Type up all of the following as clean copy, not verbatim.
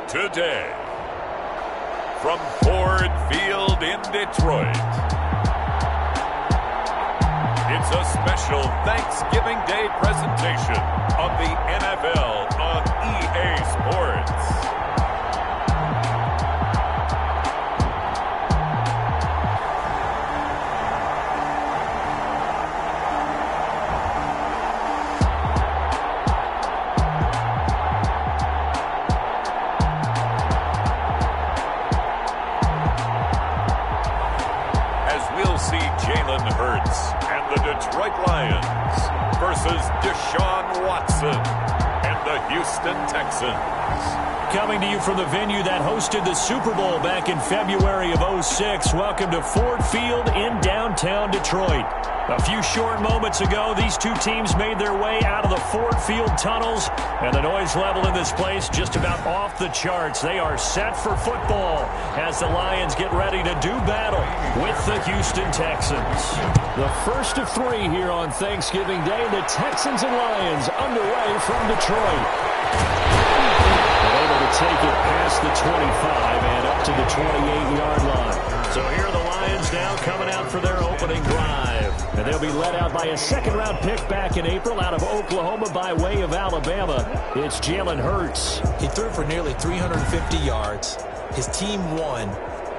today. From Ford Field in Detroit, it's a special Thanksgiving Day presentation of the NFL on EA Sports. Detroit Lions versus Deshaun Watson and the Houston Texans. Coming to you from the venue that hosted the Super Bowl back in February of '06. Welcome to Ford Field in downtown Detroit. A few short moments ago, these two teams made their way out of the Ford Field tunnels, and the noise level in this place just about off the charts. They are set for football as the Lions get ready to do battle with the Houston Texans. The first of three here on Thanksgiving Day. The Texans and Lions underway from Detroit. They're able to take it past the 25 and up to the 28-yard line. So here are the Lions now coming out for their opening drive. And they'll be led out by a second-round pick back in April out of Oklahoma by way of Alabama. It's Jalen Hurts. He threw for nearly 350 yards. His team won.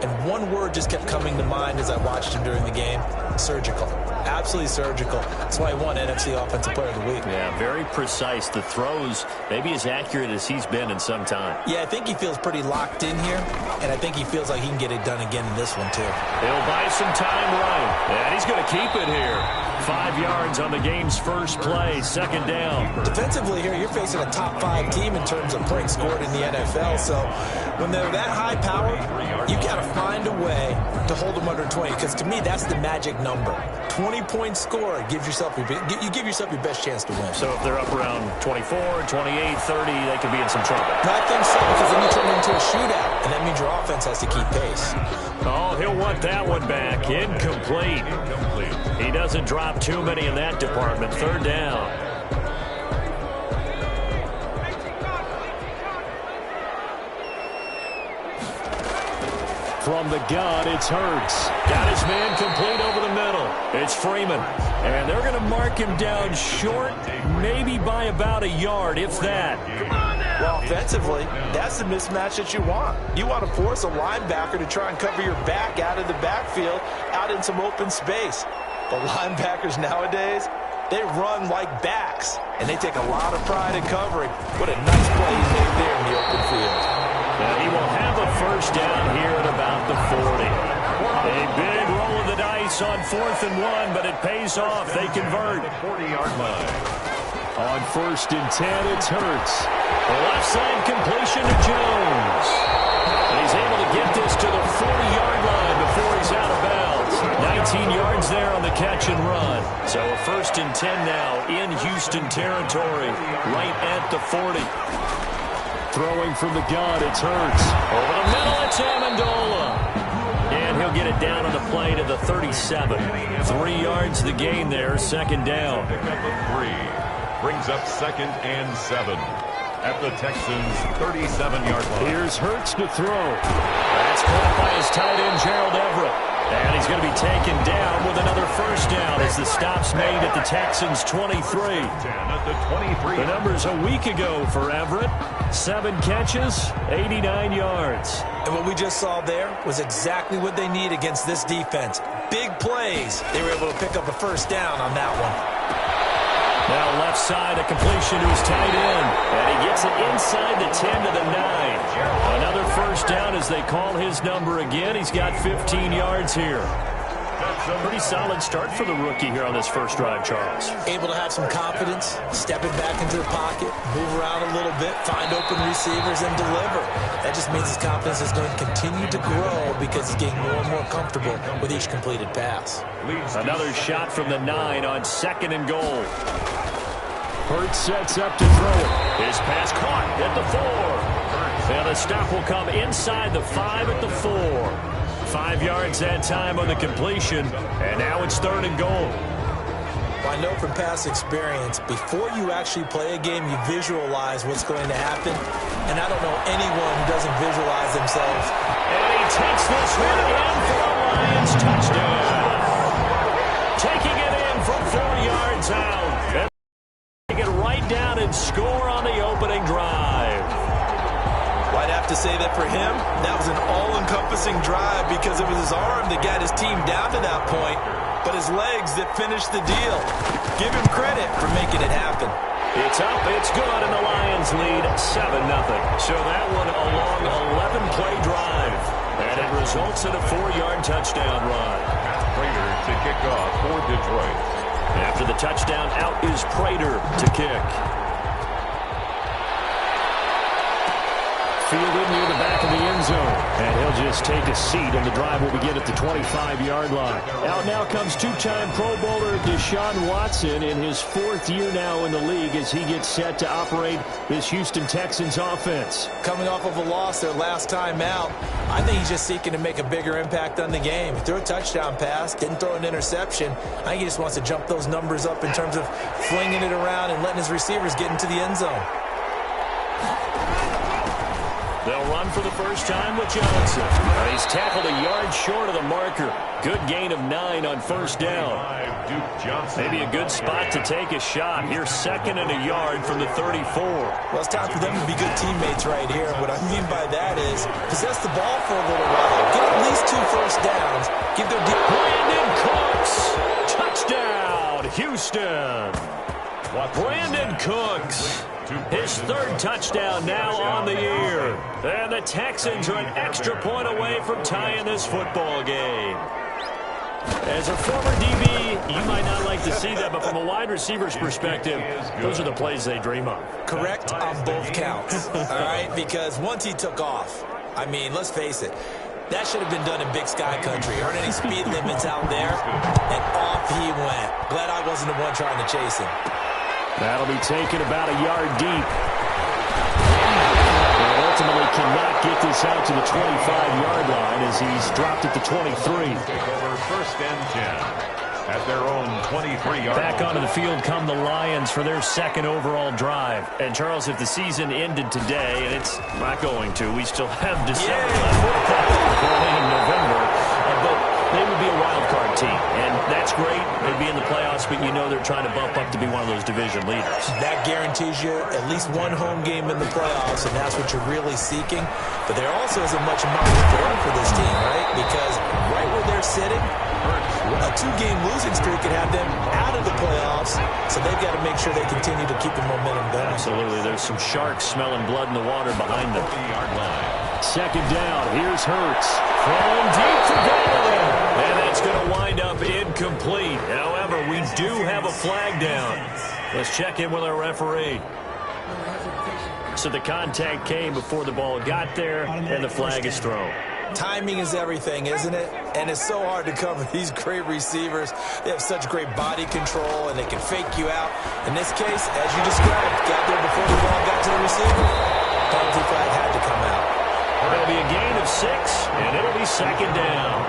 And one word just kept coming to mind as I watched him during the game: surgical. Absolutely surgical. That's why he won NFC Offensive Player of the Week. Yeah, very precise. The throws maybe as accurate as he's been in some time. Yeah, I think he feels pretty locked in here, and I think he feels like he can get it done again in this one, too. He'll buy some time right, and he's going to keep it here. 5 yards on the game's first play, second down. Defensively here, you're facing a top-5 team in terms of points scored in the NFL, so when they're that high power, you got to find a way to hold them under 20, because to me, that's the magic number. 20-point score, you give yourself your best chance to win. So if they're up around 24, 28, 30, they could be in some trouble. I think so, because then you turn it into a shootout, and that means your offense has to keep pace. Oh, he'll want that one back. Incomplete. He doesn't drop too many in that department. Third down. From the gun, it's Hurts. Got his man complete over the middle. It's Freeman. And they're going to mark him down short, maybe by about a yard, if that. Well, offensively, that's the mismatch that you want. You want to force a linebacker to try and cover your back out of the backfield, out in some open space. The linebackers nowadays, they run like backs, and they take a lot of pride in covering. What a nice play he made there in the open field. And he will have a first down here at about the 40. A big roll of the dice on 4th and 1, but it pays off. They convert. 40-yard line. On 1st and 10, it's Hurts. The left side completion to Jones. And he's able to get this to the 40-yard line before he's out of bounds. 19 yards there on the catch and run. So a 1st and 10 now in Houston territory, right at the 40. Throwing from the gun, it's Hurts. Over the middle, it's Amendola. And he'll get it down on the play to the 37. 3 yards the gain there, second down. Pick up of 3. Brings up 2nd and 7 at the Texans' 37-yard line. Here's Hurts to throw. That's caught by his tight end, Gerald Everett. And he's going to be taken down with another first down as the stop's made at the Texans' 23. At the 23. The numbers a week ago for Everett. 7 catches, 89 yards. And what we just saw there was exactly what they need against this defense. Big plays. They were able to pick up a first down on that one. Now left side, a completion to his tight end. And he gets it inside the 10 to the 9. Another first down as they call his number again. He's got 15 yards here. A pretty solid start for the rookie here on this first drive, Charles. Able to have some confidence, stepping back into the pocket, move around a little bit, find open receivers, and deliver. That just means his confidence is going to continue to grow because he's getting more and more comfortable with each completed pass. Another shot from the 9 on 2nd and goal. Hurts sets up to throw it. His pass caught at the 4. And the stop will come inside the 5 at the 4. 5 yards that time on the completion, and now it's 3rd and goal. Well, I know from past experience, before you actually play a game, you visualize what's going to happen. And I don't know anyone who doesn't visualize themselves. And he takes this one in for a Lions touchdown. Taking it in from 4 yards out. And take it right down and score on the opening drive. Well, I'd have to say that for him, that was an all-encompassing drive because it was his arm that got his team down to that point, but his legs that finished the deal. Give him credit for making it happen. It's up, it's good, and the Lions lead 7-0. So that one a long 11-play drive, and it results in a 4-yard touchdown run. Prater to kick off for Detroit. After the touchdown, out is Prater to kick. Fielded near the back of the end zone. And he'll just take a seat, and the drive will begin at the 25-yard line. Out now comes two-time Pro Bowler Deshaun Watson in his 4th year now in the league as he gets set to operate this Houston Texans offense. Coming off of a loss their last time out, I think he's just seeking to make a bigger impact on the game. He threw a touchdown pass, didn't throw an interception. I think he just wants to jump those numbers up in terms of flinging it around and letting his receivers get into the end zone. They'll run for the first time with Johnson. He's tackled a yard short of the marker. Good gain of 9 on first down. Maybe a good spot to take a shot. Here's 2nd and a yard from the 34. Well, it's time for them to be good teammates right here. What I mean by that is possess the ball for a little while. Get at least 2 first downs. Give their Brandon Cooks. Touchdown, Houston. Brandon Cooks. His 3rd touchdown now on the year. And the Texans are an extra point away from tying this football game. As a former DB, you might not like to see that, but from a wide receiver's perspective, those are the plays they dream of. Correct on both counts, all right? Because once he took off, I mean, let's face it, that should have been done in Big Sky Country. Aren't any speed limits out there? And off he went. Glad I wasn't the one trying to chase him. That'll be taken about a yard deep. And ultimately cannot get this out to the 25-yard line as he's dropped at the 23. Take over 1st and 10 at their own 23-yard line. Back onto the field come the Lions for their 2nd overall drive. And, Charles, if the season ended today, and it's not going to, we still have December left. Early in November. But they would be a wild card team, and that's great. They'd be in the playoffs, but you know they're trying to bump up to be one of those division leaders. That guarantees you at least 1 home game in the playoffs, and that's what you're really seeking. But there also isn't much money for this team, right? Because right where they're sitting, a 2-game losing streak could have them out of the playoffs, so they've got to make sure they continue to keep the momentum going. Absolutely. There's some sharks smelling blood in the water behind them. 2nd down. Here's Hurts. Throwing deep for Galloway. And that's going to wind up incomplete. However, we do have a flag down. Let's check in with our referee. So the contact came before the ball got there, and the flag is thrown. Timing is everything, isn't it? And it's so hard to cover these great receivers. They have such great body control, and they can fake you out. In this case, as you described, got there before the ball got to the receiver. Penalty flag had to come out. It'll be a gain of 6, and it'll be 2nd down.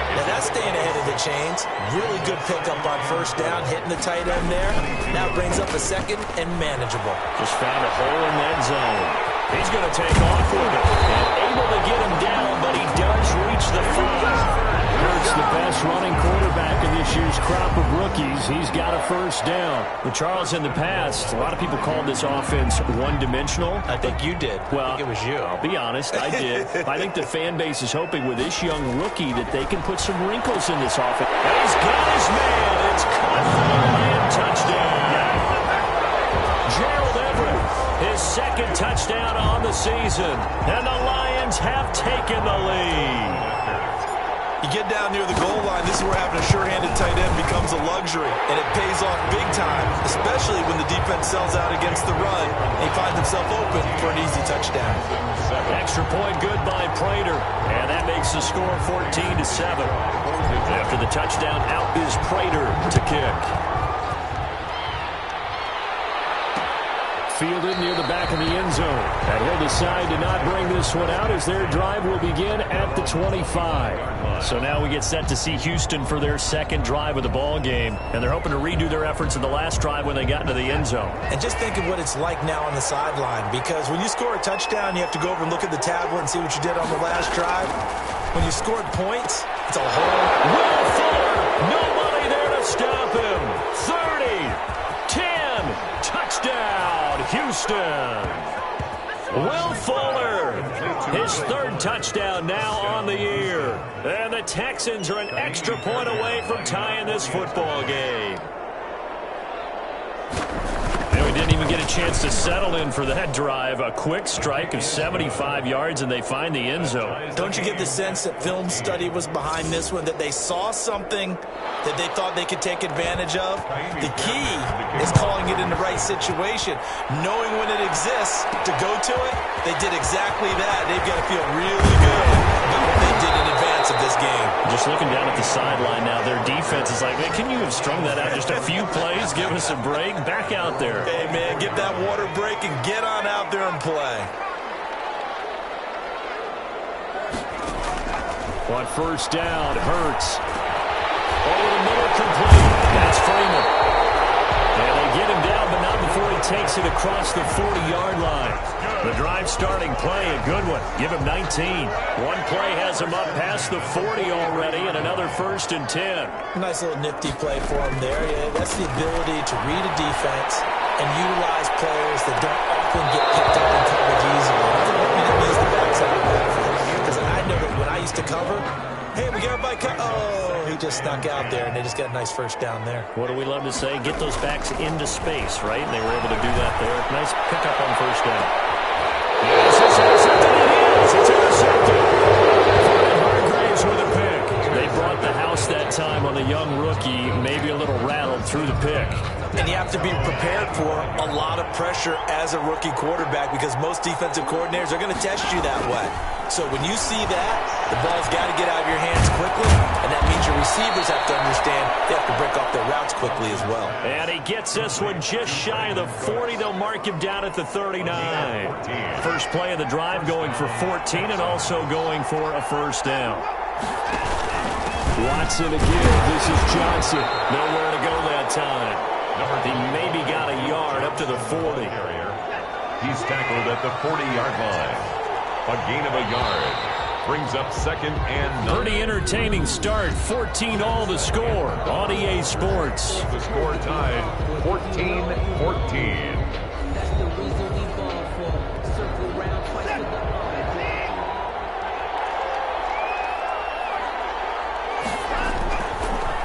Now that's staying ahead of the chains. Really good pickup on first down, hitting the tight end there. Now brings up a 2nd and manageable. Just found a hole in that zone. He's going to take off with it. And able to get him down, but he does reach the 5. Hurts the best running quarterback in this year's crop of rookies. He's got a first down. Well, Charles, in the past, a lot of people called this offense one-dimensional. I think you did. Well, I think it was you. I'll be honest, I did. I think the fan base is hoping with this young rookie that they can put some wrinkles in this offense. And he's got his man. It's caught for the Lion touchdown. Gerald Everett, his 2nd touchdown on the season. And the Lions have taken the lead. You get down near the goal line, this is where having a sure-handed tight end becomes a luxury, and it pays off big time, especially when the defense sells out against the run, and he finds himself open for an easy touchdown. Extra point good by Prater, and that makes the score 14-7. After the touchdown, out is Prater to kick. fielded near the back of the end zone. And he'll decide to not bring this one out as their drive will begin at the 25. So now we get set to see Houston for their second drive of the ball game. And they're hoping to redo their efforts in the last drive when they got into the end zone. And just think of what it's like now on the sideline, because when you score a touchdown, you have to go over and look at the tablet and see what you did on the last drive. When you scored points, it's a whole... Will Fuller, nobody there to stop him. 30, 10, touchdown, Houston. Will Fuller, his third touchdown now on the year. And the Texans are an extra point away from tying this football game. We didn't even get a chance to settle in for that drive. A quick strike of 75 yards, and they find the end zone. Don't you get the sense that film study was behind this one, that they saw something that they thought they could take advantage of? The key is calling it in the right situation. Knowing when it exists to go to it, they did exactly that. They've got to feel really good about what they did in advance of this game. Just looking down at the sideline now, their defense is like, man, can you have strung that out just a few plays? Give us a break. Back out there. Hey, man, get that water break and get on out there and play. On first down, Hurts. Over the middle, complete. That's Freeman. And they get him down, but not before he takes it across the 40-yard line. The drive starting play, a good one. Give him 19. One play has him up past the 40 already, and another 1st and 10. Nice little nifty play for him there. Yeah, that's the ability to read a defense and utilize players that don't often get picked up in coverage easily. That's what we didn't use the backside of the backfield. Because I know that when I used to cover, hey, we got everybody cut. Oh, he just snuck out there, and they just got a nice first down there. What do we love to say? Get those backs into space, right? And they were able to do that there. Nice pickup on first down. Yes, it's intercepted. It is. It's intercepted. Hargraves with a pick. They brought the house that time on the young rookie, maybe a little rattled through the pick. And you have to be prepared for a lot of pressure as a rookie quarterback, because most defensive coordinators are going to test you that way. So when you see that, the ball's got to get out of your hands quickly, and that means your receivers have to understand they have to break off their routes quickly as well. And he gets this one just shy of the 40. They'll mark him down at the 39. First play of the drive going for 14 and also going for a first down. Watson again. This is Johnson. Nowhere to go that time. He maybe got a yard up to the 40. He's tackled at the 40-yard line. A gain of a yard. Brings up 2nd and 9. Pretty entertaining start. 14 all the score on EA Sports. The score tied 14-14.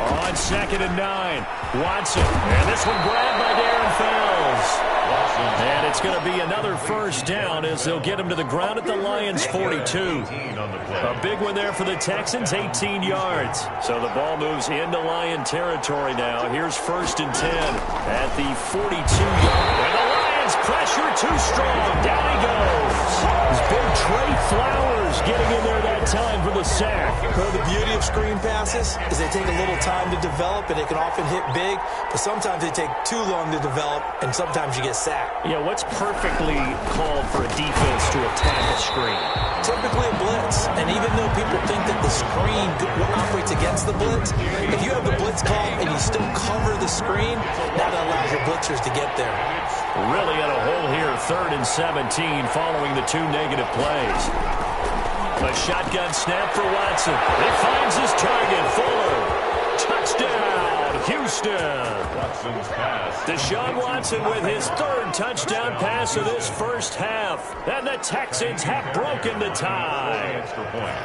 On 2nd and 9, Watson. And this one grabbed by Darren Fells. And it's going to be another first down as they'll get him to the ground at the Lions' 42. A big one there for the Texans, 18 yards. So the ball moves into Lion territory now. Here's 1st and 10 at the 42-yard. And the Lions pressure too strong. Down he goes. This big Trey Flowers getting in there that time for the sack. Well, the beauty of screen passes is they take a little time to develop, and they can often hit big, but sometimes they take too long to develop, and sometimes you get sacked. Yeah, what's perfectly called for a defense to attack a screen? Typically a blitz, and even though people think that the screen operates against the blitz, if you have the blitz called and you still cover the screen, that allows your blitzers to get there. Really at a hole here, 3rd and 17 following the 2 negative plays. A shotgun snap for Watson. He finds his target, Fuller. Touchdown, Houston. Watson's pass. Deshaun Watson with his 3rd touchdown pass of this first half. And the Texans have broken the tie. Extra point.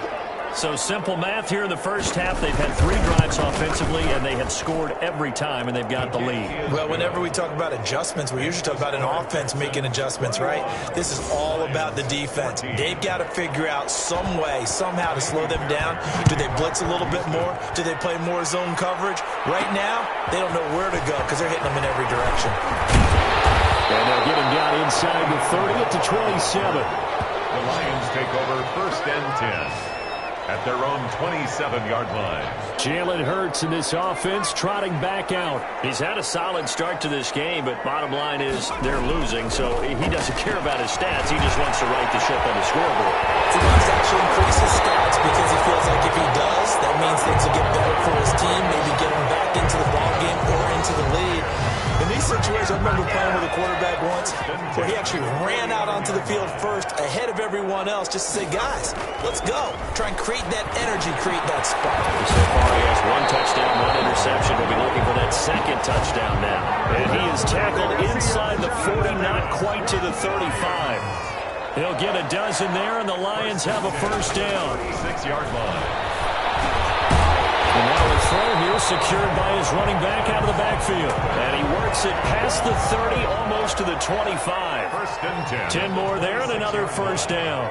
So simple math here in the first half. They've had 3 drives offensively, and they have scored every time, and they've got the lead. Well, whenever we talk about adjustments, we usually talk about an offense making adjustments, right? This is all about the defense. They've got to figure out some way, somehow to slow them down. Do they blitz a little bit more? Do they play more zone coverage? Right now, they don't know where to go because they're hitting them in every direction. And they'll get him down inside the 30 at the 27. The Lions take over 1st and 10. at their own 27-yard line. Jalen Hurts in this offense trotting back out. He's had a solid start to this game, but bottom line is they're losing, so he doesn't care about his stats. He just wants to right the ship on the scoreboard. He wants to actually increase his stats because he feels like if he does, that means things will get better for his team, maybe get him back into the ballgame or into the lead. In these situations, I remember playing with a quarterback once where he actually ran out onto the field first ahead of everyone else just to say, guys, let's go. Try and create that energy, create that spark. So far, he has 1 touchdown, 1 interception. We'll be looking for that second touchdown now. And he is tackled inside the 40, not quite to the 35. He'll get a dozen there, and the Lions have a first down. 6-yard line. And now a throw here secured by his running back out of the backfield. And he works it past the 30, almost to the 25. First and 10 10. more there and another first down.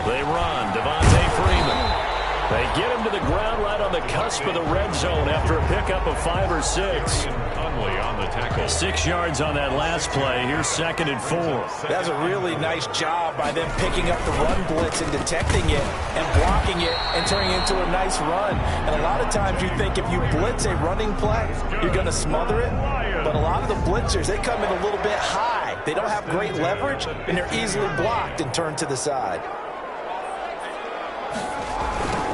They run. Devontae Freeman. They get him to the ground right on the cusp of the red zone after a pickup of 5 or 6. Conley on the tackle. 6 yards on that last play. Here's 2nd and 4. That's a really nice job by them picking up the run blitz and detecting it and blocking it and turning it into a nice run. And a lot of times you think if you blitz a running play, you're going to smother it. But a lot of the blitzers, they come in a little bit high. They don't have great leverage, and they're easily blocked and turned to the side.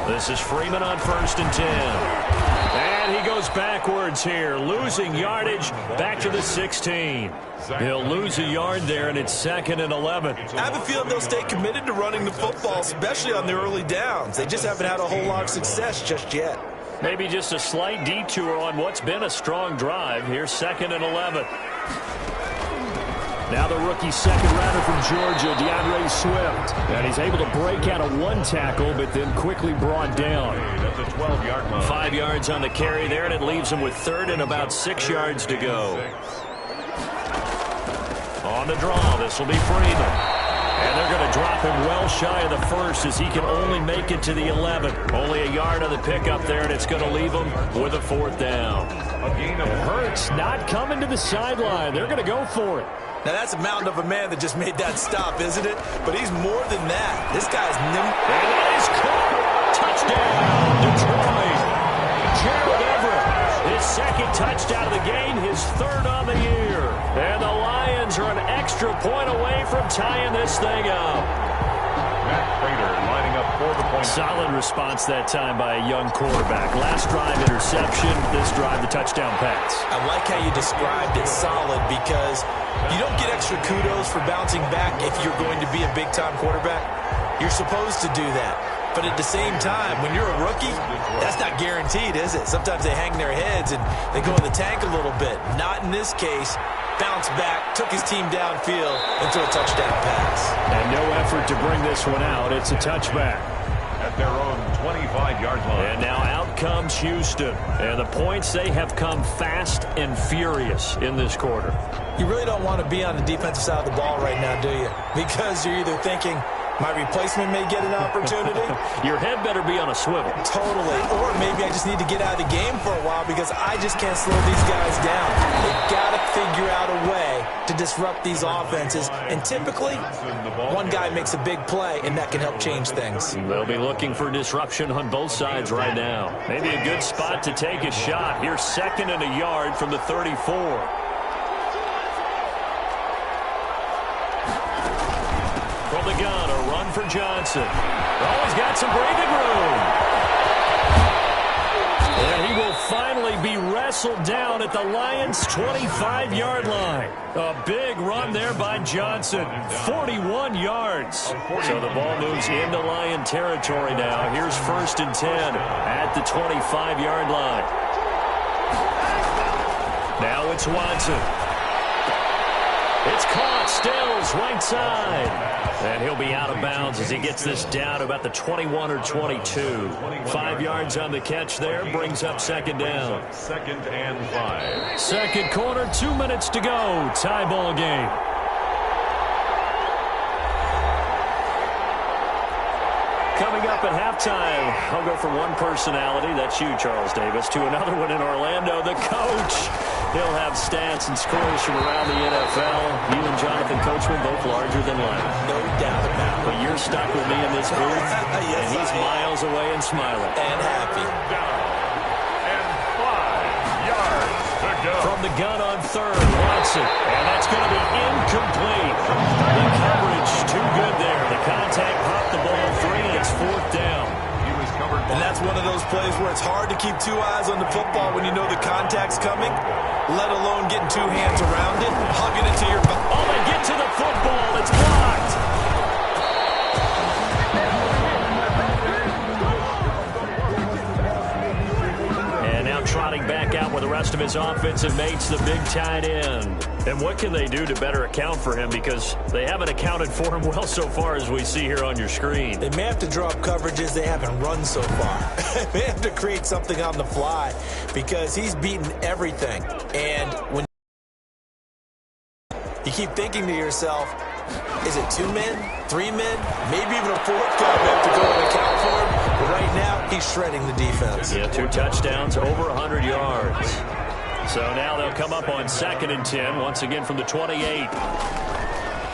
This is Freeman on 1st and 10. And he goes backwards here, losing yardage back to the 16. He'll lose a yard there, and it's 2nd and 11. I have a feeling they'll stay committed to running the football, especially on the early downs. They just haven't had a whole lot of success just yet. Maybe just a slight detour on what's been a strong drive. Here's 2nd and 11. Now the rookie second rounder from Georgia, DeAndre Swift. And he's able to break out of 1 tackle, but then quickly brought down. At the 12-yard line. 5 yards on the carry there, and it leaves him with 3rd and about 6 yards to go. On the draw, this will be Freeman. And they're going to drop him well shy of the 1st as he can only make it to the 11. Only a yard on the pickup there, and it's going to leave him with a 4th down. Hurts not coming to the sideline. They're going to go for it. Now, that's a mountain of a man that just made that stop, isn't it? But he's more than that. This guy's nimble. And that is caught. Touchdown, Detroit. Gerald Everett, his 2nd touchdown of the game, his 3rd on the year. And the Lions are an extra point away from tying this thing up. Matt Prater lining up for the point. Solid response that time by a young quarterback. Last drive interception, this drive the touchdown pass. I like how you described it, solid, because you don't get extra kudos for bouncing back if you're going to be a big-time quarterback. You're supposed to do that. But at the same time, when you're a rookie, that's not guaranteed, is it? Sometimes they hang their heads and they go in the tank a little bit. Not in this case. Bounced back, took his team downfield into a touchdown pass. And no effort to bring this one out. It's a touchback. At their own 25-yard line. And now out comes Houston. And the points, they have come fast and furious in this quarter. You really don't want to be on the defensive side of the ball right now, do you? Because you're either thinking, my replacement may get an opportunity. Your head better be on a swivel. Totally. Or maybe I just need to get out of the game for a while because I just can't slow these guys down. They've got to figure out a way to disrupt these offenses. And typically, one guy makes a big play, and that can help change things. They'll be looking for disruption on both sides right now. Maybe a good spot to take a shot. Here's 2nd and a yard from the 34. From the gun, a run for Johnson. Oh, he's got some breathing room. And he will finally be wrestled down at the Lions' 25-yard line. A big run there by Johnson. 41 yards. So the ball moves into Lion territory now. Here's 1st and 10 at the 25-yard line. Now it's Watson. It's caught. Stills right side. And he'll be out of bounds as he gets this down to about the 21 or 22. 5 yards on the catch there. Brings up 2nd down. 2nd and 5. Second quarter, 2 minutes to go. Tie ball game. Coming up up at halftime. I'll go from one personality, that's you, Charles Davis, to another one in Orlando, the coach. He'll have stats and scores from around the NFL. You and Jonathan Coachman both larger than life. No doubt about it. But you're stuck with me in this booth, Yes, and he's miles away and smiling. And happy. And 5 yards to go. From the gun on third, Watson. And that's going to be incomplete. The coverage too good there. The contact popped the ball free, and it's fourth down. He was covered. And that's one of those plays where it's hard to keep 2 eyes on the football when you know the contact's coming, let alone getting 2 hands around it, hugging it to your back. Oh, they get to the football. It's blocked. And now trotting back out with the rest of his offensive mates, the big tight end. And what can they do to better account for him? Because they haven't accounted for him well so far, as we see here on your screen. They may have to draw up coverages they haven't run so far. They may have to create something on the fly because he's beaten everything. And when you keep thinking to yourself, is it 2 men, 3 men, maybe even a 4th guy may have to go and account for him? But right now, he's shredding the defense. Yeah, 2 touchdowns, over 100 yards. So now they'll come up on 2nd and 10, once again from the 28.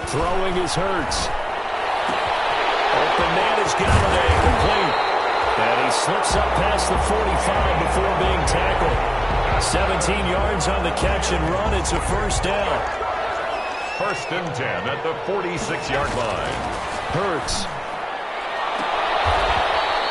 Throwing is Hurts. Open man is Galladay, complete. And he slips up past the 45 before being tackled. 17 yards on the catch and run. It's a first down. 1st and 10 at the 46-yard line. Hurts.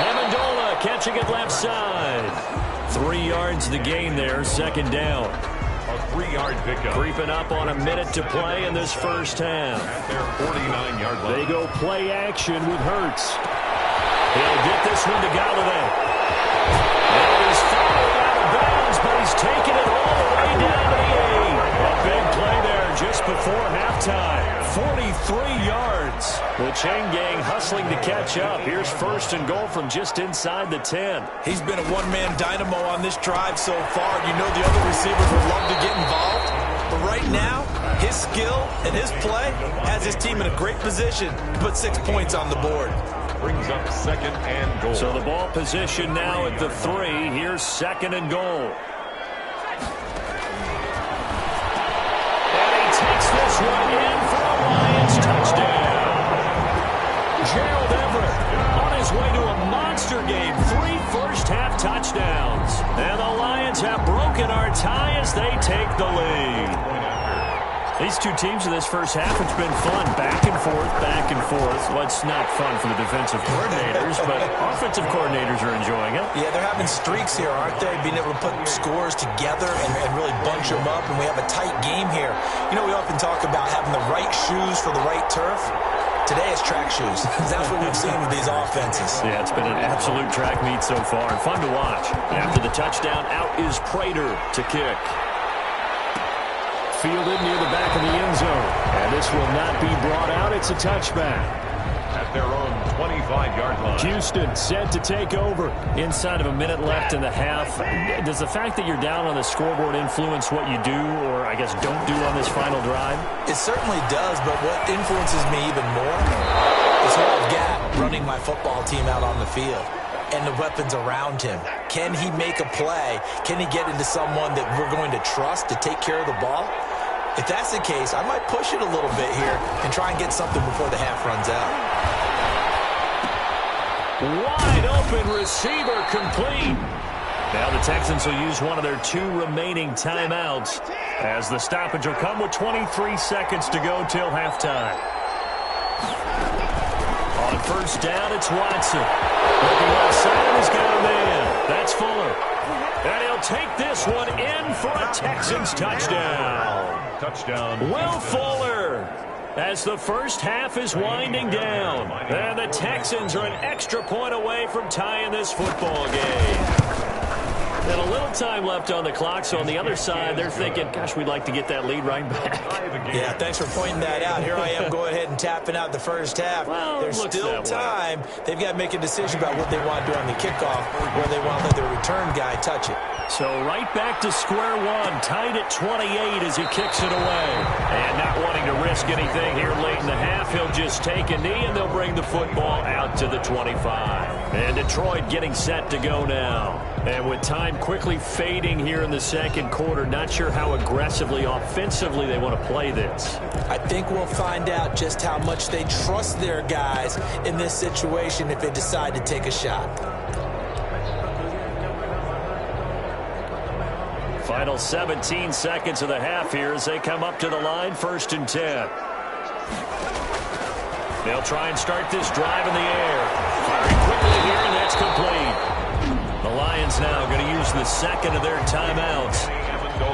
Amendola catching it left side. 3 yards the gain there, 2nd down. A 3-yard pickup. Creeping up on a minute to play in this first half. At their 49-yard line. They go play action with Hurts. He'll get this one to Galladay. And he's falling out of bounds, but he's taking it all the way down to the 8. A big play there just before halftime. 43 yards. The chain gang hustling to catch up. Here's 1st and goal from just inside the 10. He's been a one-man dynamo on this drive so far. You know the other receivers would love to get involved. But right now, his skill and his play has his team in a great position to put 6 points on the board. Brings up 2nd and goal. So the ball position now at the 3. Here's 2nd and goal. And he takes this one in for a Lions touchdown. Gerald Everett on his way to a monster game. 3 first-half touchdowns. And the Lions have broken our tie as they take the lead. These 2 teams in this first half, it's been fun. Back and forth, back and forth. Well, it's not fun for the defensive coordinators, but offensive coordinators are enjoying it. Yeah, they're having streaks here, aren't they? Being able to put scores together and really bunch them up, and we have a tight game here. You know, we often talk about having the right shoes for the right turf. Today it's track shoes. That's what we've seen with these offenses. Yeah, it's been an absolute track meet so far. Fun to watch. After the touchdown, out is Prater to kick. Fielded near the back of the end zone. And this will not be brought out. It's a touchback. At their own 25-yard line. Houston set to take over. Inside of a minute left in the half. Does the fact that you're down on the scoreboard influence what you do, or I guess don't do on this final drive? It certainly does, but what influences me even more is who I've got running my football team out on the field and the weapons around him. Can he make a play? Can he get into someone that we're going to trust to take care of the ball? If that's the case, I might push it a little bit here and try and get something before the half runs out. Wide open receiver complete. Now the Texans will use one of their 2 remaining timeouts as the stoppage will come with 23 seconds to go till halftime. On first down, it's Watson. Looking outside, he's got a man. That's Fuller. And he'll take this one in for a Texans touchdown. Touchdown. Will Fuller, as the first half is winding down. And the Texans are an extra point away from tying this football game. And a little time left on the clock, so on the other side, they're thinking, gosh, we'd like to get that lead right back. Yeah, thanks for pointing that out. Here I am going ahead and tapping out the first half. Well, there's still time. They've got to make a decision about what they want to do on the kickoff, where they want to let their return guy touch it. So right back to square one, tied at 28 as he kicks it away. And not wanting to risk anything here late in the half, he'll just take a knee, and they'll bring the football out to the 25. And Detroit getting set to go now. And with time quickly fading here in the second quarter, not sure how aggressively, offensively they want to play this. I think we'll find out just how much they trust their guys in this situation if they decide to take a shot. Final 17 seconds of the half here as they come up to the line, 1st and 10. They'll try and start this drive in the air. Firing quickly here, and that's complete. The Lions now going to use the second of their timeouts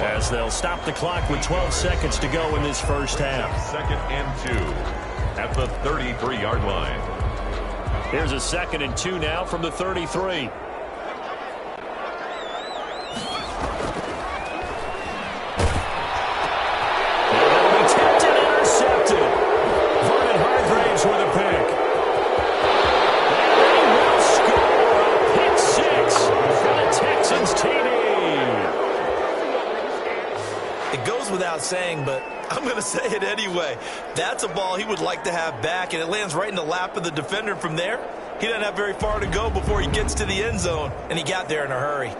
as they'll stop the clock with 12 seconds to go in this first half. 2nd and 2 at the 33-yard line. Here's a 2nd and 2 now from the 33. With a pick. And they will score a pick 6 for the Texans TD. It goes without saying, but I'm going to say it anyway. That's a ball he would like to have back, and it lands right in the lap of the defender. From there, he doesn't have very far to go before he gets to the end zone, and he got there in a hurry.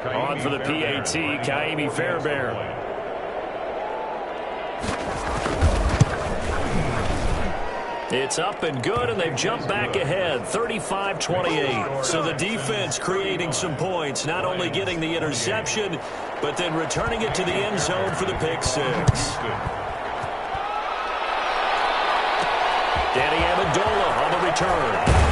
On for the PAT, Kaimi Fairbairn. It's up and good, and they've jumped back ahead, 35-28. So the defense creating some points, not only getting the interception, but then returning it to the end zone for the pick 6. Danny Amendola on the return.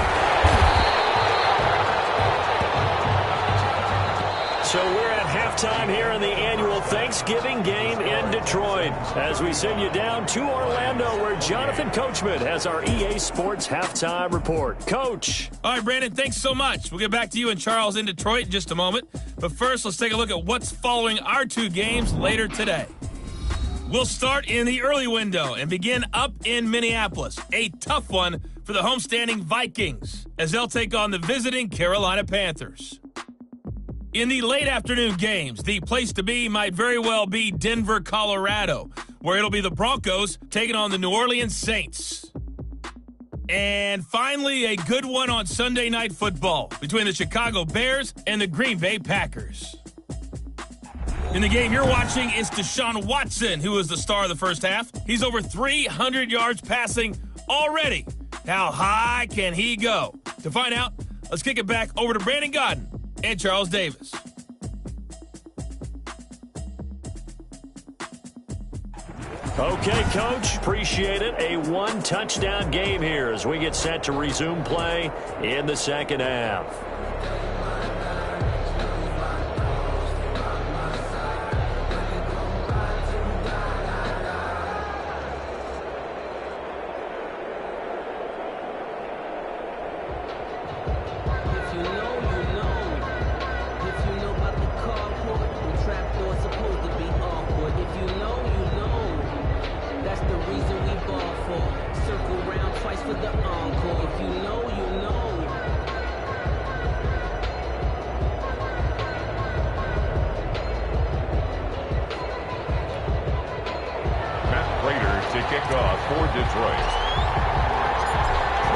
So we're at halftime here in the annual Thanksgiving game in Detroit as we send you down to Orlando where Jonathan Coachman has our EA Sports halftime report. Coach. All right, Brandon, thanks so much. We'll get back to you and Charles in Detroit in just a moment. But first, let's take a look at what's following our 2 games later today. We'll start in the early window and begin up in Minneapolis. A tough one for the homestanding Vikings as they'll take on the visiting Carolina Panthers. In the late afternoon games, the place to be might very well be Denver, Colorado, where it'll be the Broncos taking on the New Orleans Saints. And finally, a good one on Sunday Night Football between the Chicago Bears and the Green Bay Packers. In the game you're watching, it's Deshaun Watson, who is the star of the first half. He's over 300 yards passing already. How high can he go? To find out, let's kick it back over to Brandon Godden and Charles Davis. Okay, Coach, appreciate it. A 1-touchdown game here as we get set to resume play in the second half.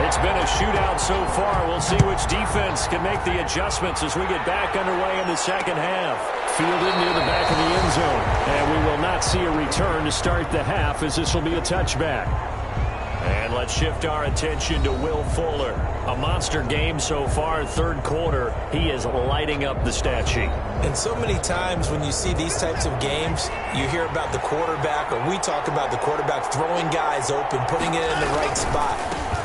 It's been a shootout so far. We'll see which defense can make the adjustments as we get back underway in the second half. Fielded near the back of the end zone. And we will not see a return to start the half as this will be a touchback. And let's shift our attention to Will Fuller. A monster game so far, third quarter. He is lighting up the stat sheet. And so many times when you see these types of games, you hear about the quarterback, or we talk about the quarterback throwing guys open, putting it in the right spot.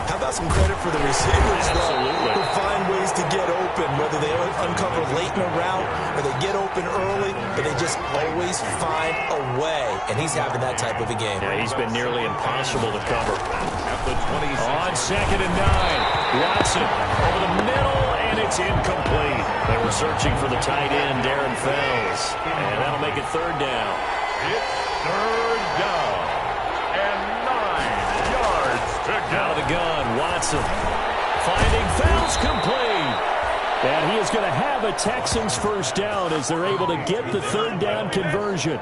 How about some credit for the receivers, though, who find ways to get open, whether they uncover late in a route or they get open early, but they just always find a way. And he's having that type of a game. Yeah, he's been nearly impossible to cover. At the 26. On 2nd and 9, Watson over the middle, and it's incomplete. They were searching for the tight end, Darren Fells, and that'll make it third down. It's third down. Out of the gun, Watson finding Fells complete. And he is going to have a Texans first down as they're able to get the third down conversion.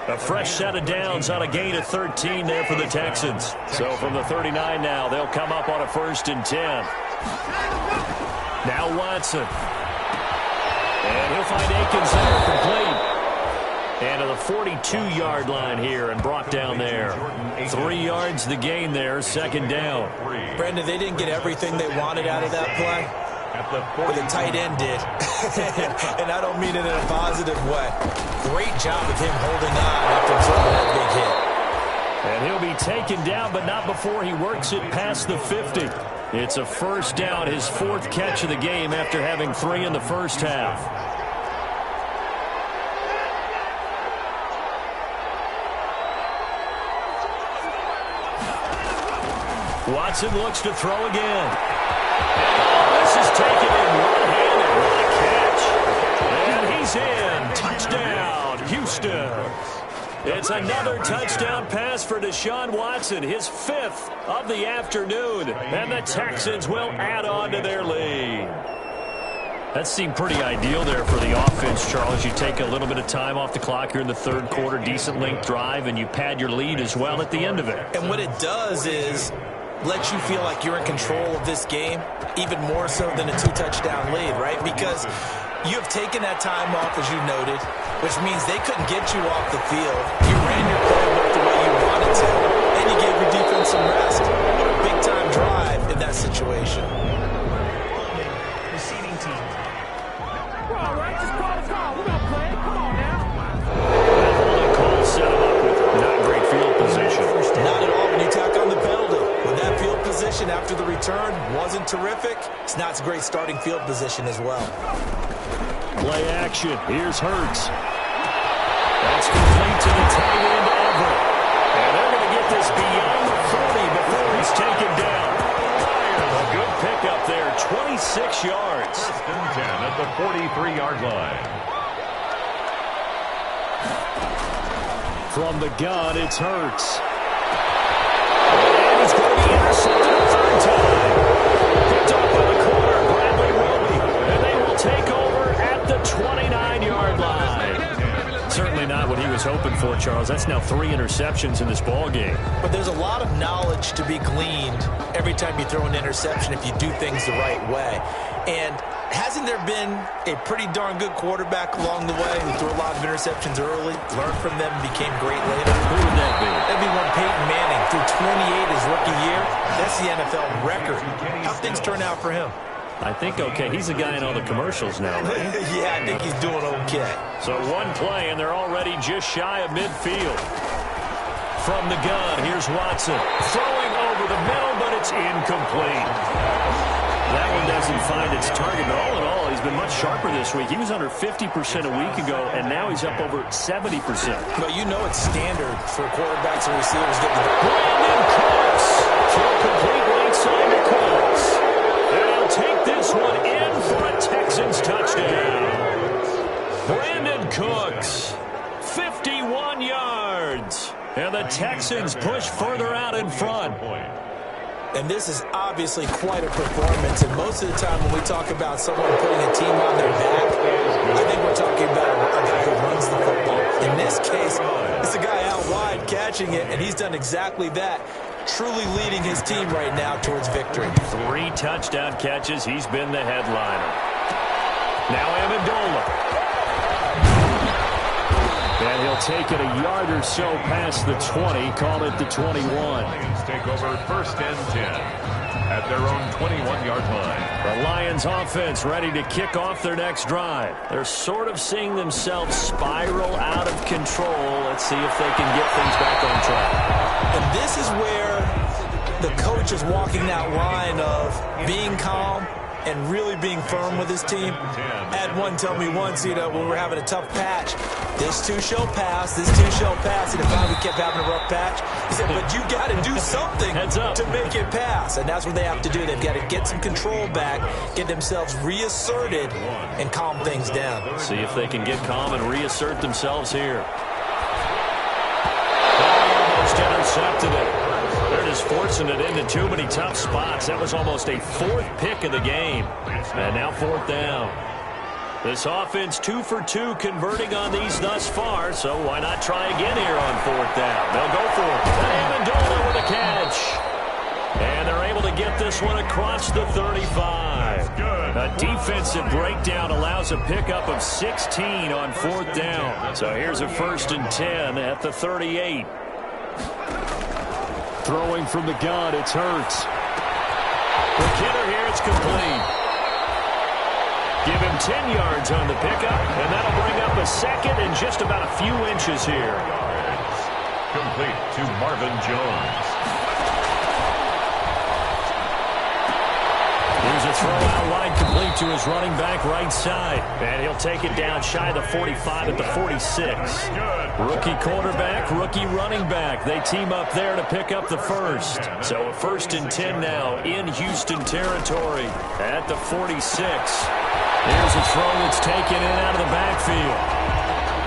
A fresh set of downs on a gain of 13 there for the Texans. So from the 39 now, they'll come up on a 1st and 10. Now Watson. And he'll find Akins there, complete. And to the 42-yard line here and brought down there. 3 yards the gain there, 2nd down. Brandon, they didn't get everything they wanted out of that play, but the tight end did. And I don't mean it in a positive way. Great job of him holding on after absorbing that big hit. And he'll be taken down, but not before he works it past the 50. It's a first down, his 4th catch of the game after having 3 in the first half. Watson looks to throw again. This is taken in one-handed. What a catch. And he's in. Touchdown, Houston. It's another touchdown pass for Deshaun Watson, his 5th of the afternoon. And the Texans will add on to their lead. That seemed pretty ideal there for the offense, Charles. You take a little bit of time off the clock here in the 3rd quarter, decent length drive, and you pad your lead as well at the end of it. And what it does is let you feel like you're in control of this game, even more so than a 2-touchdown lead, right? Because you have taken that time off, as you noted, which means they couldn't get you off the field. You ran your playbook the way you wanted to, and you gave your defense some rest. What a big-time drive in that situation. Receiving team. We're all right. Just call the call. We're going to play. Come on now. Holding call set him up with not great field position. Not at all when you tack on the penalty. When that field position after the return wasn't terrific, it's not a great starting field position as well. Play action. Here's Hurts. That's complete to the tight end, Everett. And they're going to get this beyond the 40 before he's taken down. A good pickup there, 26 yards. 1st and 10 at the 43-yard line. From the gun, it's Hurts. And he's going to be intercepted a 3rd time. Picked up by the corner, Bradley Roby. And they will take over at the 29-yard line. Certainly not what he was hoping for, Charles. That's now 3 interceptions in this ball game. But there's a lot of knowledge to be gleaned every time you throw an interception if you do things the right way. And hasn't there been a pretty darn good quarterback along the way who threw a lot of interceptions early, learned from them, and became great later? Who would that be? That'd be one Peyton Manning threw 28 his rookie year. That's the NFL record. How things turn out for him? I think okay. He's the guy in all the commercials now, right? Yeah, I think he's doing okay. So one play, and they're already just shy of midfield. From the gun, here's Watson. Throwing over the middle, but it's incomplete. That one doesn't find its target. But all in all, he's been much sharper this week. He was under 50% a week ago, and now he's up over 70%. But you know it's standard for quarterbacks and receivers getting the Brandon Cooks. Throw complete right side to Cooks. And he'll take this one in for a Texans touchdown. Brandon Cooks, 51 yards. And the Texans push further out in front. And this is obviously quite a performance. And most of the time when we talk about someone putting a team on their back, I think we're talking about a guy who runs the football. In this case, it's a guy out wide catching it, and he's done exactly that, truly leading his team right now towards victory. 3 touchdown catches. He's been the headliner. Now Amendola. And he'll take it a yard or so past the 20, call it the 21. Lions take over 1st and 10 at their own 21-yard line. The Lions offense ready to kick off their next drive. They're sort of seeing themselves spiral out of control. Let's see if they can get things back on track. And this is where the coach is walking that line of being calm and really being firm with his team. I had one tell me once, when we're having a tough patch, this too shall pass, this too shall pass. And if we kept having a rough patch, he said, but you got to do something to make it pass. And that's what they have to do. They've got to get some control back, get themselves reasserted, and calm things down. See if they can get calm and reassert themselves here. Almost intercepted it. They're just forcing it into too many tough spots. That was almost a fourth pick of the game. And now fourth down. This offense 2 for 2 converting on these thus far, so why not try again here on fourth down? They'll go for it. Amendola with a catch. And they're able to get this one across the 35. A defensive breakdown allows a pickup of 16 on fourth down. So here's a 1st and 10 at the 38. Throwing from the gun, it's Hurts. The kidder here, it's complete. Give him 10 yards on the pickup, and that'll bring up a second and just about a few inches here. Complete to Marvin Jones. Here's a throw out wide, complete to his running back right side. And he'll take it down shy of the 45 at the 46. Rookie quarterback, rookie running back. They team up there to pick up the first. So a 1st and 10 now in Houston territory at the 46. Here's a throw that's taken in out of the backfield.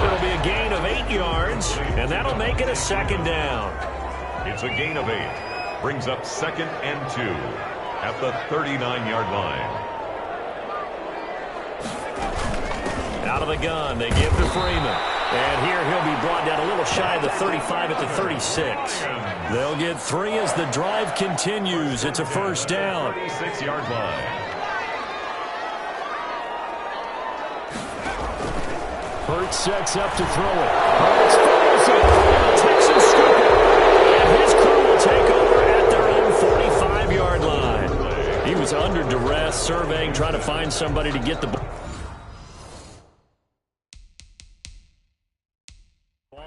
It'll be a gain of 8 yards, and that'll make it a 2nd down. It's a gain of 8. Brings up 2nd and 2 at the 39-yard line. Out of the gun, they give to Freeman. And here he'll be brought down a little shy of the 35 at the 36. They'll get 3 as the drive continues. It's a 1st down. 36-yard line. Hurts sets up to throw it. Hurts throws it. Texans scoop it. And his crew will take over at their own 45-yard line. He was under duress, surveying, trying to find somebody to get the ball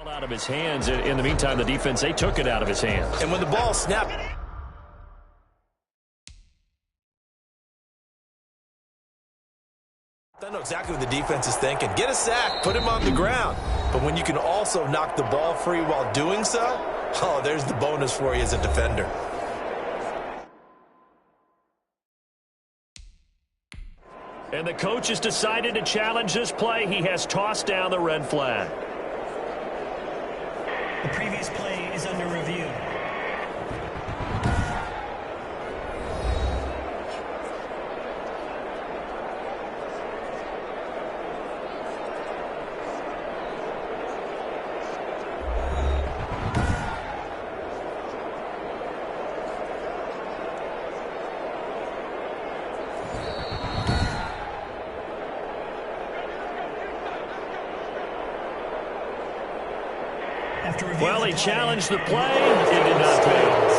out of his hands. In the meantime, the defense, they took it out of his hands. And when the ball snapped, I know exactly what the defense is thinking. Get a sack, put him on the ground. But when you can also knock the ball free while doing so, oh, there's the bonus for you as a defender. And the coach has decided to challenge this play. He has tossed down the red flag. The previous play is under review. Well, he challenged the play. It did not pay off.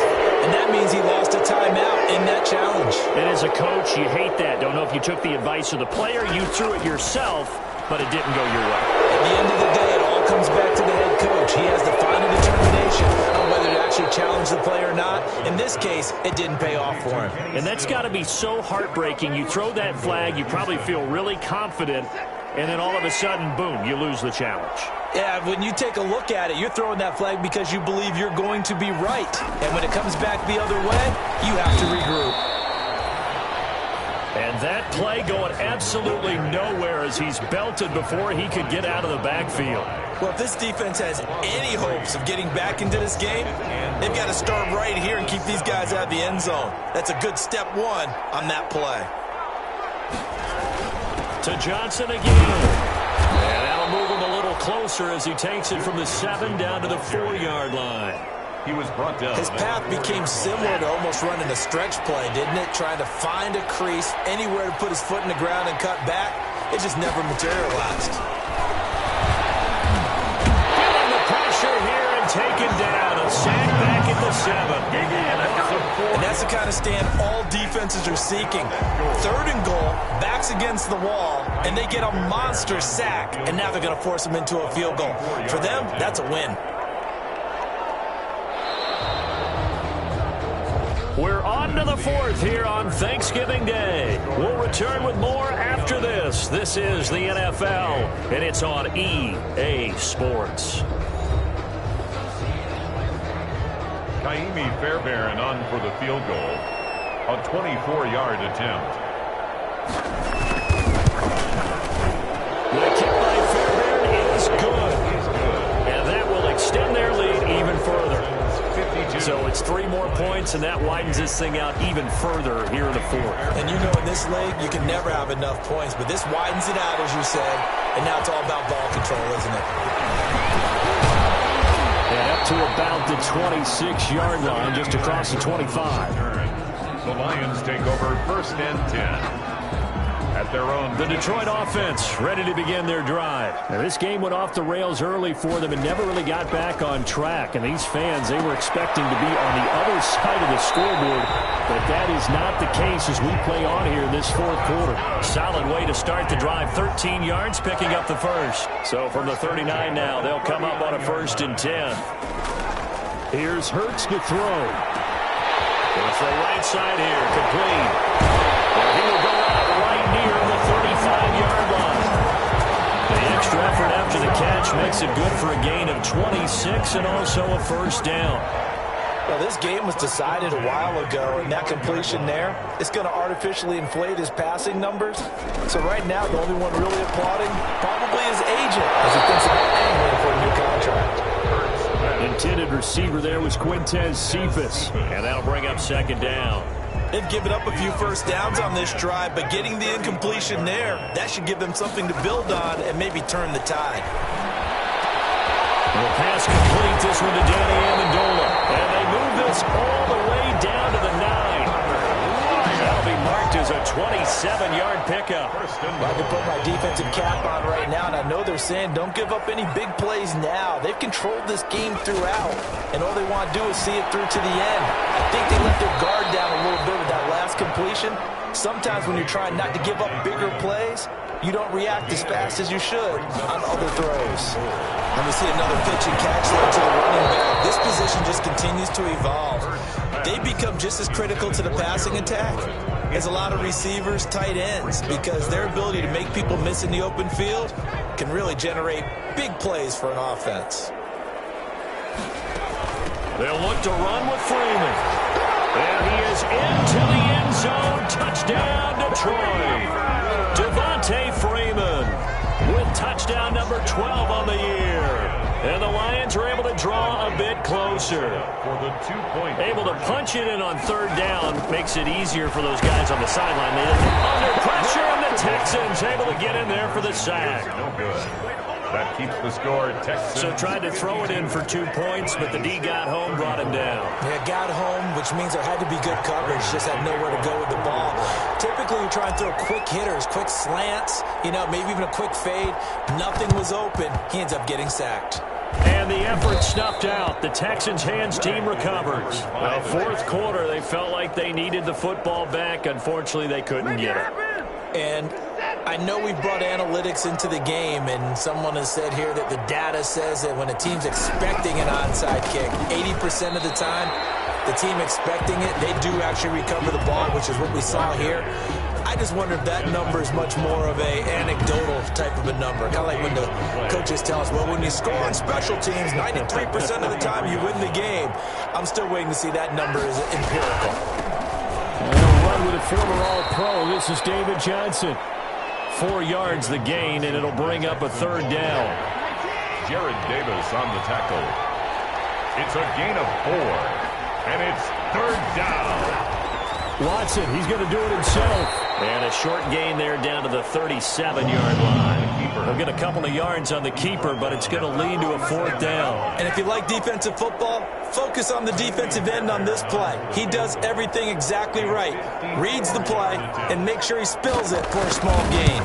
And that means he lost a timeout in that challenge. And as a coach, you hate that. Don't know if you took the advice of the player. You threw it yourself, but it didn't go your way. At the end of the day, it all comes back to the head coach. He has the final determination on whether to actually challenge the play or not. In this case, it didn't pay off for him. And that's got to be so heartbreaking. You throw that flag, you probably feel really confident, and then all of a sudden, boom, you lose the challenge. Yeah, when you take a look at it, you're throwing that flag because you believe you're going to be right. And when it comes back the other way, you have to regroup. And that play going absolutely nowhere as he's belted before he could get out of the backfield. Well, if this defense has any hopes of getting back into this game, they've got to start right here and keep these guys out of the end zone. That's a good step one on that play. To Johnson again. And that'll move him a little closer as he takes it from the 7 down to the 4-yard line. He was brought down. His path became similar to almost running a stretch play, didn't it? Trying to find a crease, anywhere to put his foot in the ground and cut back. It just never materialized. Feeling the pressure here and taken down. A sack back at the 7. And that's the kind of stand all defenses are seeking. 3rd and goal, backs against the wall, and they get a monster sack. And now they're going to force them into a field goal. For them, that's a win. We're on to the 4th here on Thanksgiving Day. We'll return with more after this. This is the NFL, and it's on EA Sports. Kaimi Fairbairn on for the field goal. A 24-yard attempt. The kick by Fairbairn is good. And that will extend their lead even further. So it's 3 more. points, and that widens this thing out even further here in the fourth. And you know in this league, you can never have enough points, but this widens it out, as you said, and now it's all about ball control, isn't it? And up to about the 26-yard line, just across the 25. The Lions take over first and 10. At their own. The Detroit offense ready to begin their drive. Now, this game went off the rails early for them and never really got back on track. And these fans, they were expecting to be on the other side of the scoreboard. But that is not the case as we play on here in this fourth quarter. Solid way to start the drive. 13 yards, picking up the first. So from the 39 now, they'll come up on a 1st and 10. Here's Hurts to throw. It's the right side here, complete. And he will go out right near the 35-yard line. The extra effort after the catch makes it good for a gain of 26 and also a first down. Well, this game was decided a while ago, and that completion there, it's going to artificially inflate his passing numbers. So right now, the only one really applauding probably his agent as he thinks about angling for a new contract. Intended receiver there was Quintez Cephas, and that'll bring up 2nd down. They've given up a few first downs on this drive, but getting the incompletion there, that should give them something to build on and maybe turn the tide. The pass complete, this one to Danny Amendola. And they move this all the way down to the 9. That'll be marked as a 27-yard pickup. I can put my defensive cap on right now, and I know they're saying don't give up any big plays now. They've controlled this game throughout, and all they want to do is see it through to the end. I think they let their guard down a little bit with that last completion. Sometimes when you're trying not to give up bigger plays, you don't react as fast as you should on other throws. And we see another pitch and catch there to the running back. This position just continues to evolve. They become just as critical to the passing attack as a lot of receivers, tight ends, because their ability to make people miss in the open field can really generate big plays for an offense. They'll look to run with Freeman. And he is into the end zone. Touchdown, Detroit. Devontae Freeman with touchdown number 12 on the year. And the Lions are able to draw a bit closer. For the 2-point. Able to punch it in on 3rd down. Makes it easier for those guys on the sideline. They under pressure, and the Texans able to get in there for the sack. No good. That keeps the score Texans. So tried to throw it in for 2 points, but the D got home, brought him down. Yeah, got home, which means there had to be good coverage. Just had nowhere to go with the ball. Typically, you try and throw quick hitters, quick slants, maybe even a quick fade. Nothing was open. He ends up getting sacked. And the effort snuffed out. The Texans' hands team recovers. Well, 4th quarter, they felt like they needed the football back. Unfortunately, they couldn't get it. And I know we brought analytics into the game, and someone has said here that the data says that when a team's expecting an onside kick, 80% of the time, the team expecting it, they do actually recover the ball, which is what we saw here. I just wonder if that number is much more of a anecdotal type of a number. Kind of like when the coaches tell us, well, when you score on special teams, 93% of the time you win the game. I'm still waiting to see that number is empirical. Run with a former All-Pro. This is David Johnson. 4 yards the gain, and it'll bring up a 3rd down. Jared Davis on the tackle. It's a gain of 4, and it's 3rd down. Watson, he's going to do it himself. And a short gain there down to the 37-yard line. They'll get a couple of yards on the keeper, but it's going to lead to a 4th down. And if you like defensive football, focus on the defensive end on this play. He does everything exactly right. Reads the play and makes sure he spills it for a small gain.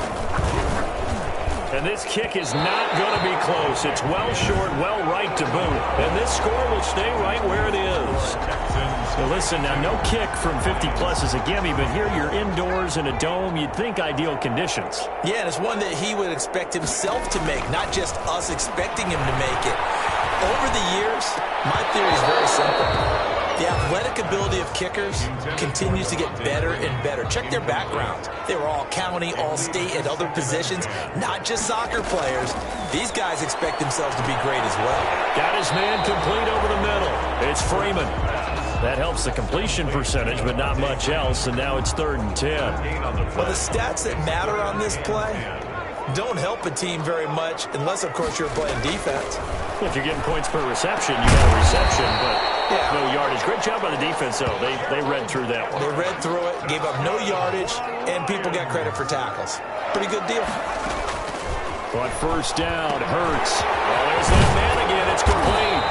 And this kick is not going to be close. It's well short, well right to boot. And this score will stay right where it is. So listen, now no kick from 50-plus is a gimme, but here you're indoors in a dome. You'd think ideal conditions. Yeah, and it's one that he would expect himself to make, not just us expecting him to make it. Over the years, my theory is very simple. The athletic ability of kickers continues to get better and better. Check their backgrounds. They were all county, all state, at other positions, not just soccer players. These guys expect themselves to be great as well. Got his man complete over the middle. It's Freeman. That helps the completion percentage, but not much else, and now it's 3rd and 10. Well, the stats that matter on this play, don't help a team very much unless, of course, you're playing defense. If you're getting points per reception, you got a reception, but no yardage. Great job by the defense, though. They read through that one. They read through it, gave up no yardage, and people got credit for tackles. Pretty good deal. On first down, Hurts. Well, there's that man again. It's complete.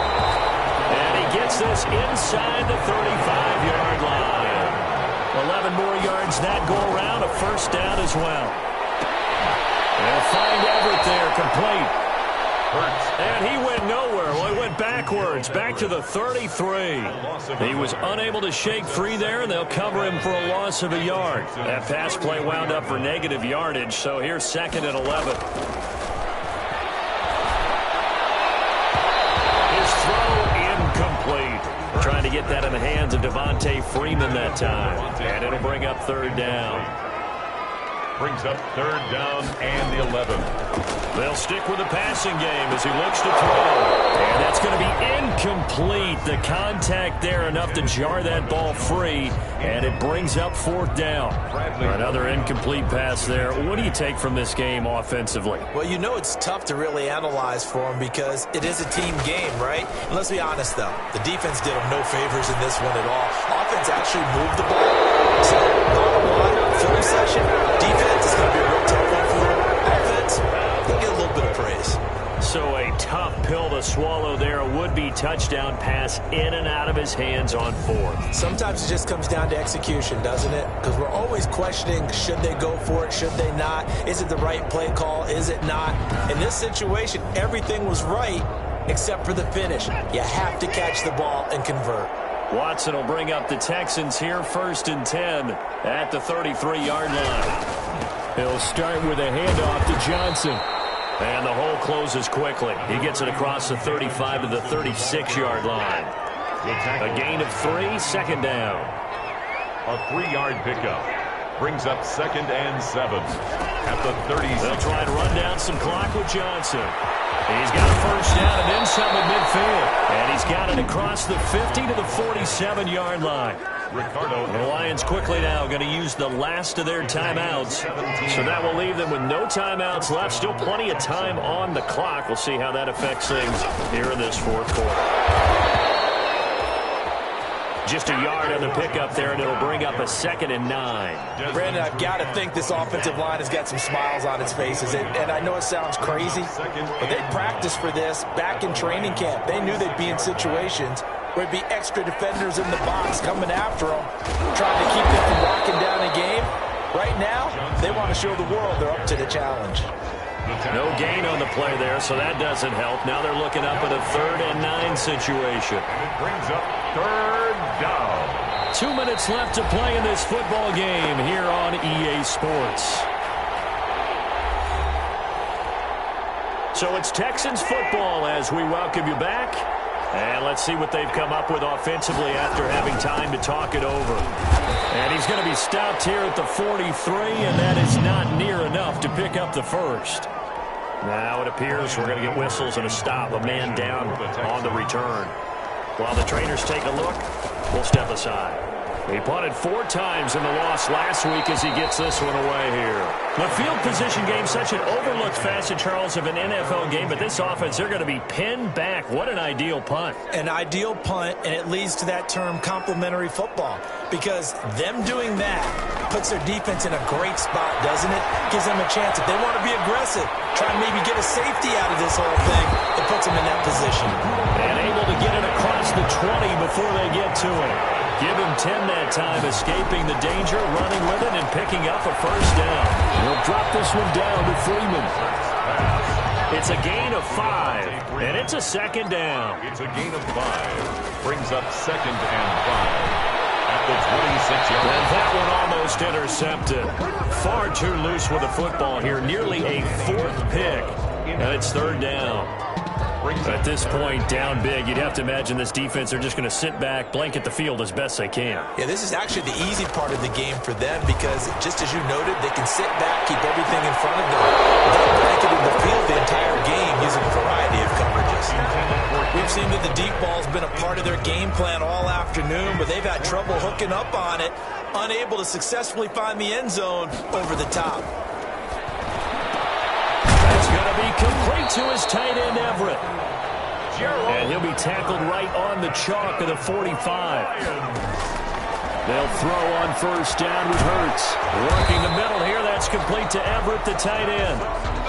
And he gets this inside the 35-yard line. 11 more yards that go around, a first down as well. They'll find Everett there, complete. And he went nowhere. Well, he went backwards, back to the 33. He was unable to shake free there, and they'll cover him for a loss of a yard. That pass play wound up for negative yardage, so here's 2nd and 11. His throw incomplete. Trying to get that in the hands of Devontae Freeman that time. And it'll bring up 3rd down. Brings up 3rd down and the 11. They'll stick with the passing game as he looks to throw. And that's going to be incomplete. The contact there enough to jar that ball free. And it brings up 4th down. Another incomplete pass there. What do you take from this game offensively? Well, you know it's tough to really analyze for them because it is a team game, right? And let's be honest, though. The defense did them no favors in this one at all. Offense actually moved the ball. So, bottom line, film session, defense is going to be a real tough one for them. Offense, they'll get a little bit of praise. So a tough pill to swallow there. A would-be touchdown pass in and out of his hands on 4th. Sometimes it just comes down to execution, doesn't it? Because we're always questioning, should they go for it, should they not? Is it the right play call, is it not? In this situation, everything was right except for the finish. You have to catch the ball and convert. Watson will bring up the Texans here, 1st and 10 at the 33-yard line. He'll start with a handoff to Johnson. And the hole closes quickly. He gets it across the 35 to the 36-yard line. A gain of 3, 2nd down. A 3-yard pickup. Brings up 2nd and 7 at the 36. They'll try to run down some clock with Johnson. He's got a first down and then some at midfield. And he's got it across the 50 to the 47-yard line. The Lions quickly now going to use the last of their timeouts. So that will leave them with no timeouts left. Still plenty of time on the clock. We'll see how that affects things here in this 4th quarter. Just a yard on the pickup there, and it'll bring up a 2nd and 9. Brandon, I've got to think this offensive line has got some smiles on its faces. And I know it sounds crazy, but they practiced for this back in training camp. They knew they'd be in situations where it'd be extra defenders in the box coming after them, trying to keep them from locking down a game. Right now, they want to show the world they're up to the challenge. No gain on the play there, so that doesn't help. Now they're looking up at a 3rd and 9 situation. It brings up 3rd down. 2 minutes left to play in this football game here on EA Sports. So it's Texans football as we welcome you back. And let's see what they've come up with offensively after having time to talk it over. And he's going to be stopped here at the 43, and that is not near enough to pick up the first. Now it appears we're going to get whistles and a stop, a man down on the return. While the trainers take a look, we'll step aside. He punted 4 times in the loss last week as he gets this one away here. The field position game, such an overlooked facet, Charles, of an NFL game, but this offense, they're going to be pinned back. What an ideal punt. An ideal punt, and it leads to that term complementary football, because them doing that puts their defense in a great spot, doesn't it? Gives them a chance. If they want to be aggressive, try and maybe get a safety out of this whole thing, it puts them in that position. And able to get it across the 20 before they get to it. Give him 10 that time, escaping the danger, running with it, and picking up a first down. He'll drop this one down to Freeman. It's a gain of 5, and it's a 2nd down. It's a gain of 5. Brings up 2nd and 5 at the 26-yard line. And that one almost intercepted. Far too loose with the football here. Nearly a 4th pick, and it's 3rd down. At this point, down big, you'd have to imagine this defense, they're just going to sit back, blanket the field as best they can. Yeah, this is actually the easy part of the game for them because, just as you noted, they can sit back, keep everything in front of them. They've blanketed the field the entire game using a variety of coverages. We've seen that the deep ball's been a part of their game plan all afternoon, but they've had trouble hooking up on it, unable to successfully find the end zone over the top. to be complete to his tight end, Everett. And he'll be tackled right on the chalk of the 45. They'll throw on first down with Hurts. Working the middle here, that's complete to Everett, the tight end.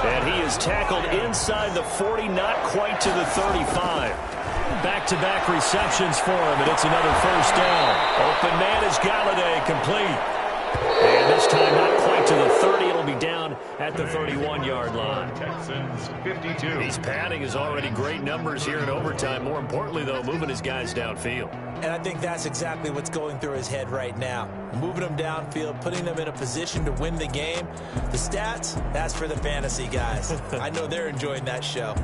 And he is tackled inside the 40, not quite to the 35. Back-to-back receptions for him, and it's another first down. Open man is Galladay, complete. And this time not quite to the 30. It'll be down at the 31-yard line. Texans 52. He's padding his already great numbers here in overtime. More importantly, though, moving his guys downfield. And I think that's exactly what's going through his head right now. Moving them downfield, putting them in a position to win the game. The stats, that's for the fantasy guys. I know they're enjoying that show.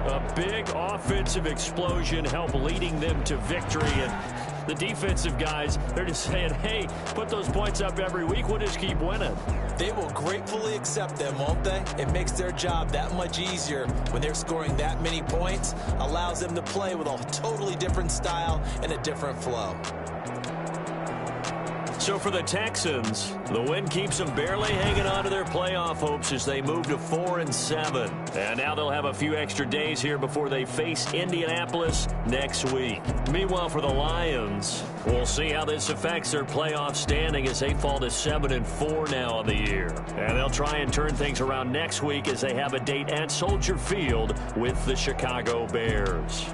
A big offensive explosion help leading them to victory. And the defensive guys, they're just saying, hey, put those points up every week. We'll just keep winning. They will gratefully accept them, won't they? It makes their job that much easier when they're scoring that many points. Allows them to play with a totally different style and a different flow. So for the Texans, the win keeps them barely hanging on to their playoff hopes as they move to 4-7. And now they'll have a few extra days here before they face Indianapolis next week. Meanwhile, for the Lions, we'll see how this affects their playoff standing as they fall to 7-4 now on the year. And they'll try and turn things around next week as they have a date at Soldier Field with the Chicago Bears.